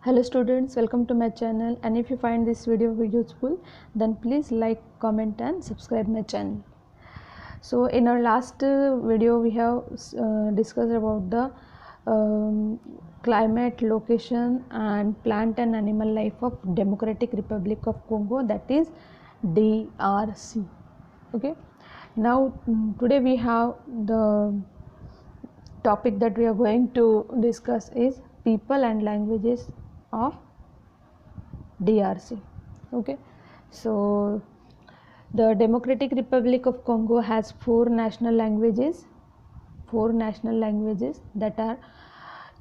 Hello students, welcome to my channel, and if you find this video useful, then please like, comment and subscribe my channel. So in our last video we have discussed about the climate, location and plant and animal life of Democratic Republic of Congo, that is DRC. Okay, now today we have the topic that we are going to discuss is people and languages of DRC. Okay, so the Democratic Republic of Congo has four national languages that are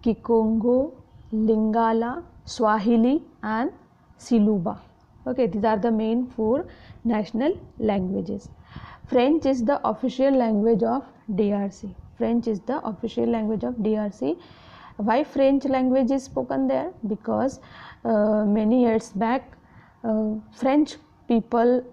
Kikongo, Lingala, Swahili and Siluba. Okay, these are the main four national languages. French is the official language of DRC. French is the official language of DRC. Why French language is spoken there? Because many years back French people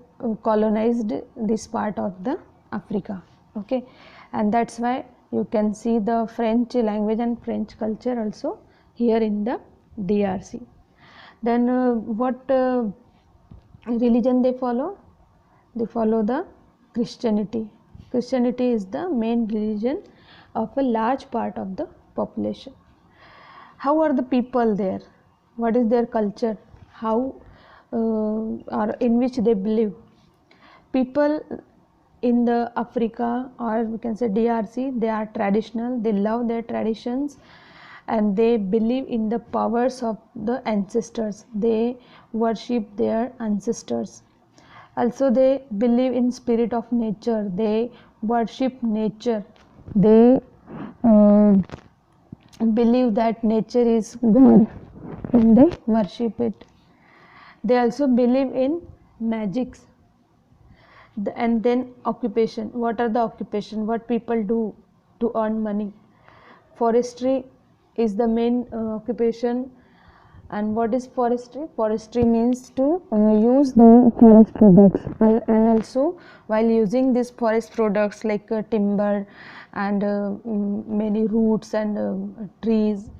colonized this part of the Africa. Okay, and that's why you can see the French language and French culture also here in the DRC. Then what religion they follow? They follow the Christianity. Christianity is the main religion of a large part of the population. How are the people there? What is their culture? How or in which they believe? People in the Africa, or we can say DRC, they are traditional. They love their traditions and they believe in the powers of the ancestors. They worship their ancestors. Also they believe in spirit of nature. They worship nature. They believe that nature is God and they worship it. They also believe in magics. And then occupation. What are the occupation? What people do to earn money? Forestry is the main occupation. And what is forestry? Forestry means to use the forest products, and also while using these forest products like timber and many roots and trees,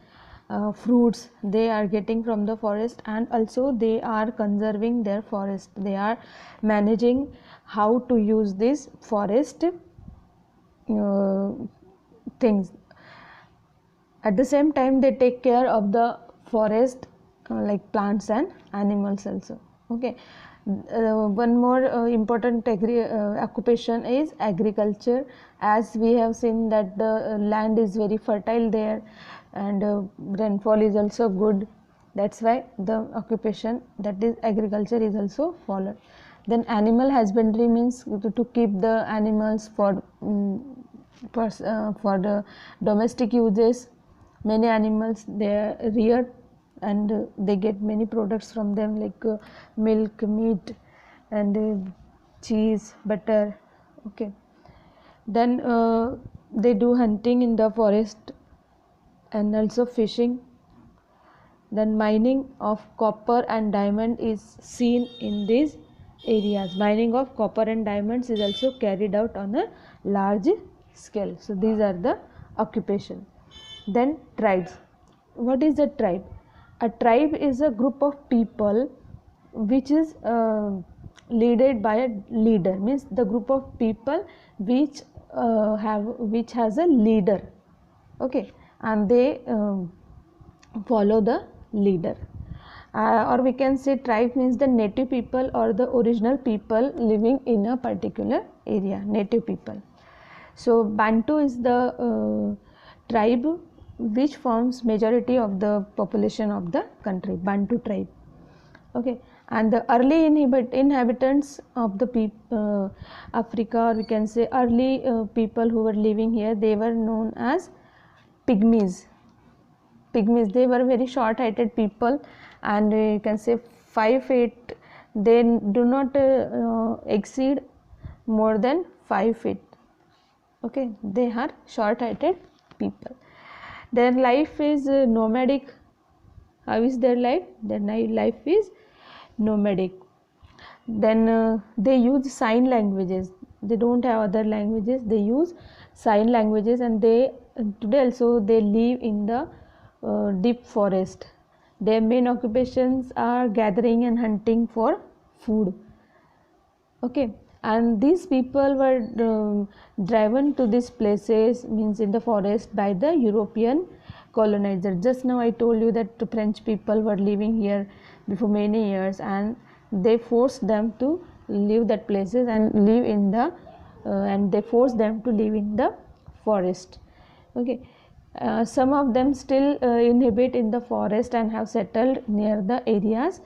fruits they are getting from the forest, and also they are conserving their forest. They are managing how to use this forest things. At the same time they take care of the forest like plants and animals also. Okay, one more important occupation is agriculture. As we have seen that the land is very fertile there and rainfall is also good. That's why the occupation, that is agriculture, is also followed. Then animal husbandry means to keep the animals for the domestic uses. Many animals they are reared and they get many products from them like milk, meat and cheese, butter. Okay, then they do hunting in the forest and also fishing. Then mining of copper and diamond is seen in these areas. Mining of copper and diamonds is also carried out on a large scale. So these are the occupation. Then tribes. What is a tribe? A tribe is a group of people which is led by a leader. Means the group of people which has a leader. Okay, and they follow the leader. Or we can say tribe means the native people or the original people living in a particular area. Native people. So Bantu is the tribe which forms majority of the population of the country, Bantu tribe. Okay, and the early inhabitants of the Africa, or we can say early people who were living here, they were known as pygmies. Pygmies, they were very short-heighted people, and you can say 5'8". They do not exceed more than 5 feet. Okay, they are short-heighted people. Their life is nomadic. How is their life? Their life is nomadic. Then they use sign languages. They don't have other languages. They use sign languages, and they today also they live in the deep forest. Their main occupations are gathering and hunting for food. Okay, and these people were driven to these places, means in the forest, by the European colonizer. Just now I told you that the French people were living here before many years, and they forced them to leave that places and live in the and they forced them to live in the forest. Okay, some of them still inhabit in the forest and have settled near the areas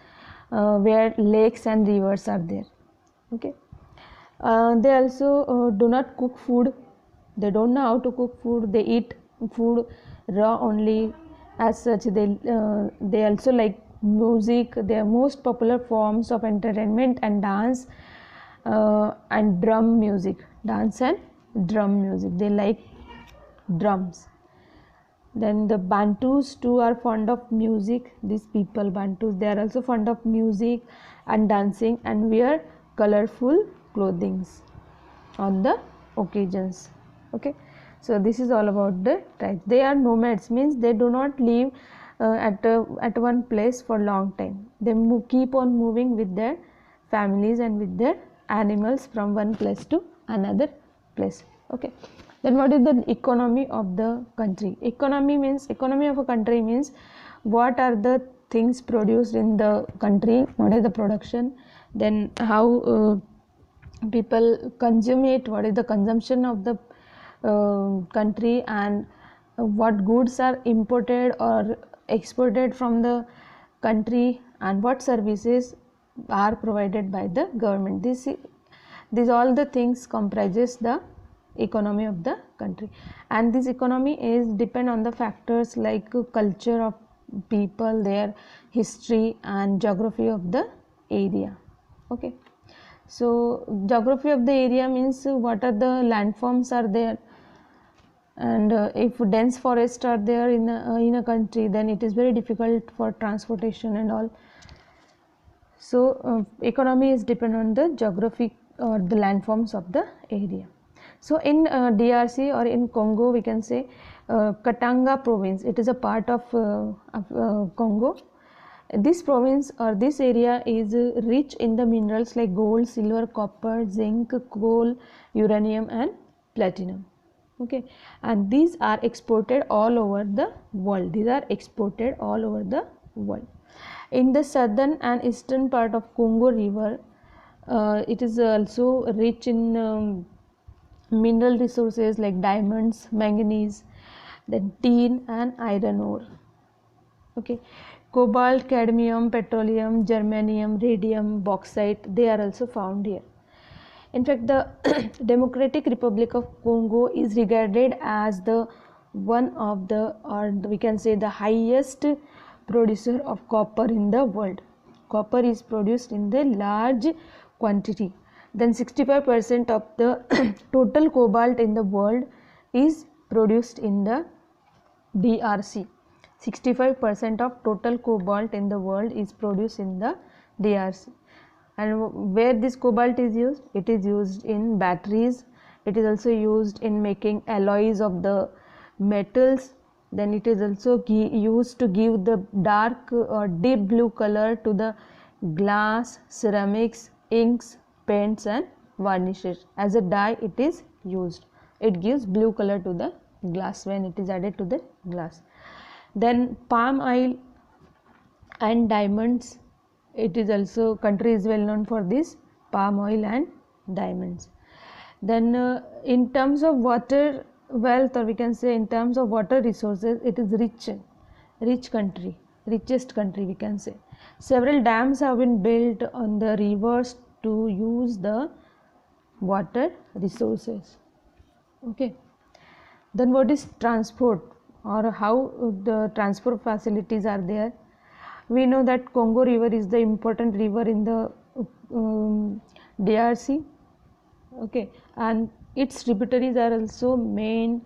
where lakes and rivers are there. Okay, they also do not cook food. They don't know how to cook food. They eat food raw only. As such, they also like music. Their most popular forms of entertainment and dance and drum music. Dance and drum music. They like drums. Then the Bantus too are fond of music. These people Bantus, they are also fond of music and dancing and wear colorful clothings on the occasions. Okay, so this is all about the tribes. They are nomads, means they do not live at one place for long time. They keep on moving with their families and with their animals from one place to another place. Okay, then what is the economy of the country? Economy of a country means what are the things produced in the country, what is the production, then how people consume it, what is the consumption of the country, and what goods are imported or exported from the country, and what services are provided by the government. These all the things comprises the economy of the country, and this economy is depend on the factors like culture of people, their history and geography of the area. Okay, so geography of the area means what are the landforms are there, and if dense forests are there in a country, then it is very difficult for transportation and all. So economy is depend on the geographic or the landforms of the area. So in DRC or in Congo, we can say Katanga province, it is a part of Congo. This province or this area is rich in the minerals like gold, silver, copper, zinc, coal, uranium and platinum. Okay, and these are exported all over the world. These are exported all over the world. In the southern and eastern part of Congo river, it is also rich in mineral resources like diamonds, manganese, then tin and iron ore. Okay, cobalt, cadmium, petroleum, germanium, radium, bauxite, they are also found here. In fact, the Democratic Republic of Congo is regarded as the one of the, or we can say the highest producer of copper in the world. Copper is produced in the large quantity. Then 65% of the total cobalt in the world is produced in the DRC. 65% of total cobalt in the world is produced in the DRC. And where this cobalt is used? It is used in batteries. It is also used in making alloys of the metals. Then it is also used to give the dark or deep blue color to the glass, ceramics, inks, paints and varnishes. As a dye it is used. It gives blue color to the glass when it is added to the glass. Then palm oil and diamonds, it is also, country is well known for this palm oil and diamonds. Then in terms of water wealth, or we can say in terms of water resources, it is richest country we can say. Several dams have been built on the rivers to use the water resources. Okay, then what is transport, or how the transport facilities are there? We know that Congo river is the important river in the DRC. Okay, and its tributaries are also main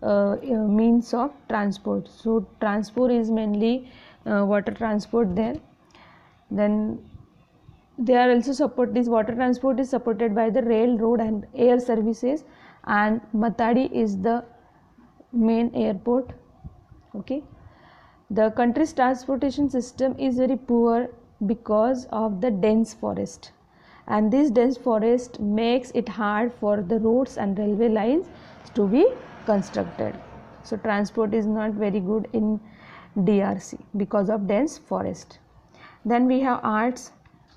means of transport. So transport is mainly water transport there. Then they are also support, this water transport is supported by the railroad and air services, and Matadi is the main airport. Okay, The country's transportation system is very poor because of the dense forest, and this dense forest makes it hard for the roads and railway lines to be constructed. So transport is not very good in DRC because of dense forest. Then we have arts,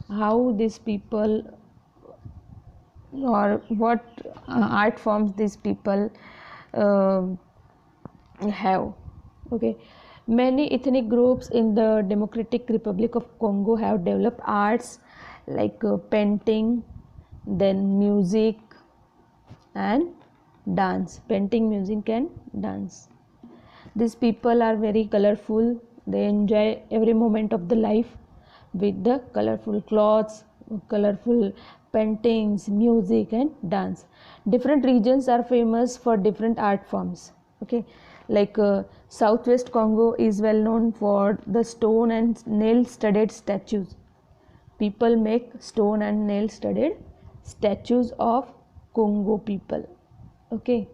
how these people or what art forms these people uh, have. Okay, many ethnic groups in the Democratic Republic of Congo have developed arts like painting, then music and dance. Painting, music and dance. These people are very colorful. They enjoy every moment of the life with the colorful clothes, colorful paintings, music and dance. Different regions are famous for different art forms. Okay, like Southwest Congo is well known for the stone and nail studded statues. People make stone and nail studded statues of Congo people. Okay,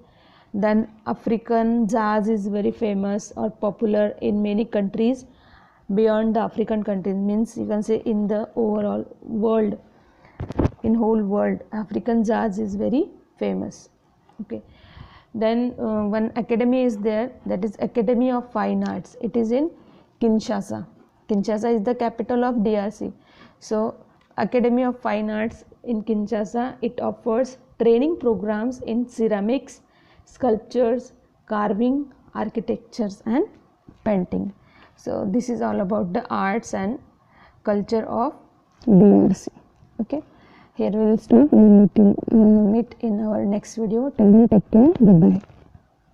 then African jazz is very famous or popular in many countries beyond the African countries, means you can say in the overall world, in whole world African jazz is very famous. Okay, then one academy is there, that is Academy of Fine Arts. It is in Kinshasa. Kinshasa is the capital of DRC. So Academy of Fine Arts in Kinshasa, it offers training programs in ceramics, sculptures, carving, architectures and painting. So this is all about the arts and culture of DRC. Okay, here we will stop. We will meet in our next video. Till then, take care. Goodbye.